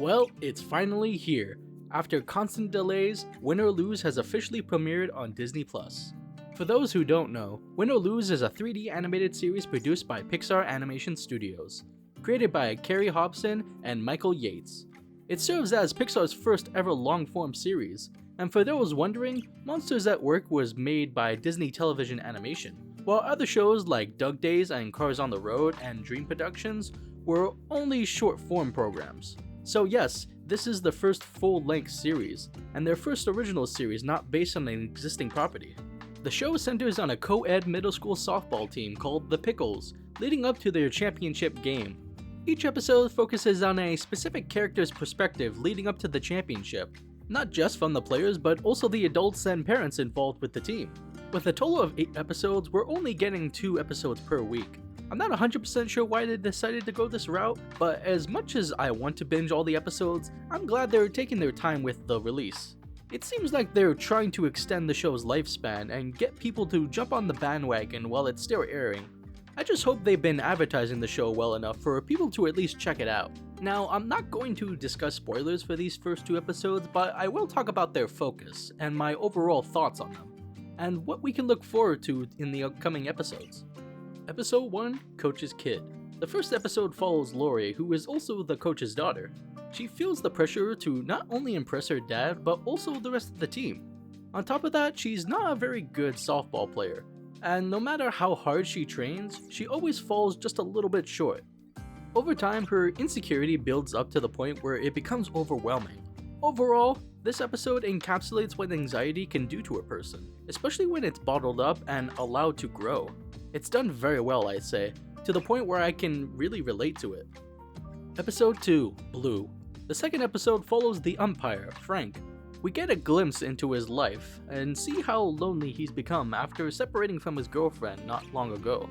Well, it's finally here. After constant delays, Win or Lose has officially premiered on Disney+. For those who don't know, Win or Lose is a 3D animated series produced by Pixar Animation Studios, created by Carrie Hobson and Michael Yates. It serves as Pixar's first ever long-form series, and for those wondering, Monsters at Work was made by Disney Television Animation, while other shows like Dug Days and Cars on the Road and Dream Productions were only short-form programs. So yes, this is the first full-length series, and their first original series not based on an existing property. The show centers on a co-ed middle school softball team called the Pickles, leading up to their championship game. Each episode focuses on a specific character's perspective leading up to the championship, not just from the players but also the adults and parents involved with the team. With a total of 8 episodes, we're only getting 2 episodes per week. I'm not 100% sure why they decided to go this route, but as much as I want to binge all the episodes, I'm glad they're taking their time with the release. It seems like they're trying to extend the show's lifespan and get people to jump on the bandwagon while it's still airing. I just hope they've been advertising the show well enough for people to at least check it out. Now, I'm not going to discuss spoilers for these first 2 episodes, but I will talk about their focus and my overall thoughts on them, and what we can look forward to in the upcoming episodes. Episode 1, Coach's Kid. The first episode follows Lori, who is also the coach's daughter. She feels the pressure to not only impress her dad, but also the rest of the team. On top of that, she's not a very good softball player, and no matter how hard she trains, she always falls just a little bit short. Over time, her insecurity builds up to the point where it becomes overwhelming. Overall, this episode encapsulates what anxiety can do to a person, especially when it's bottled up and allowed to grow. It's done very well, I'd say, to the point where I can really relate to it. Episode 2, Blue. The second episode follows the umpire, Frank. We get a glimpse into his life and see how lonely he's become after separating from his girlfriend not long ago.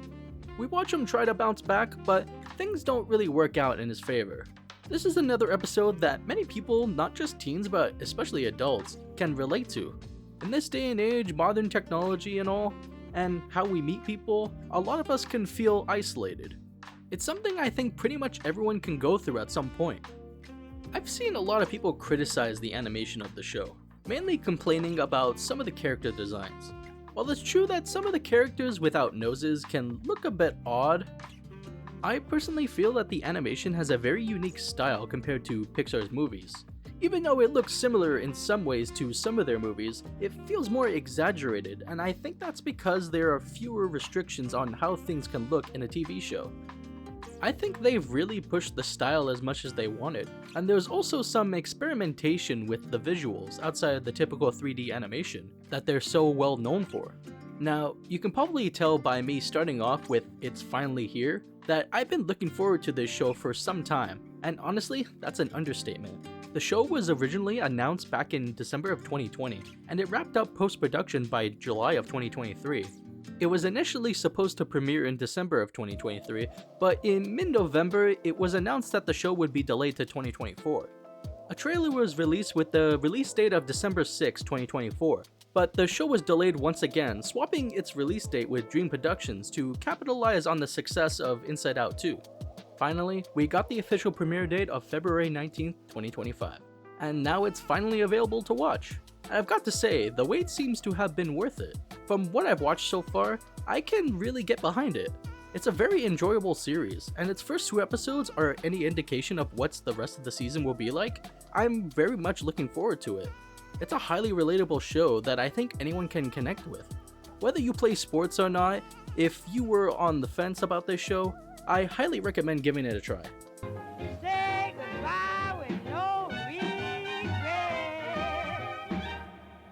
We watch him try to bounce back, but things don't really work out in his favor. This is another episode that many people, not just teens but especially adults, can relate to. In this day and age, modern technology and all, and how we meet people, a lot of us can feel isolated. It's something I think pretty much everyone can go through at some point. I've seen a lot of people criticize the animation of the show, mainly complaining about some of the character designs. While it's true that some of the characters without noses can look a bit odd, I personally feel that the animation has a very unique style compared to Pixar's movies. Even though it looks similar in some ways to some of their movies, it feels more exaggerated, and I think that's because there are fewer restrictions on how things can look in a TV show. I think they've really pushed the style as much as they wanted, and there's also some experimentation with the visuals outside of the typical 3D animation that they're so well known for. Now, you can probably tell by me starting off with "It's finally here" that I've been looking forward to this show for some time, and honestly, that's an understatement. The show was originally announced back in December of 2020, and it wrapped up post-production by July of 2023. It was initially supposed to premiere in December of 2023, but in mid-November, it was announced that the show would be delayed to 2024. A trailer was released with the release date of December 6, 2024, but the show was delayed once again, swapping its release date with Dream Productions to capitalize on the success of Inside Out 2. Finally, we got the official premiere date of February 19th, 2025, and now it's finally available to watch. I've got to say, the wait seems to have been worth it. From what I've watched so far, I can really get behind it. It's a very enjoyable series, and its first 2 episodes are any indication of what the rest of the season will be like. I'm very much looking forward to it. It's a highly relatable show that I think anyone can connect with. Whether you play sports or not, if you were on the fence about this show, I highly recommend giving it a try.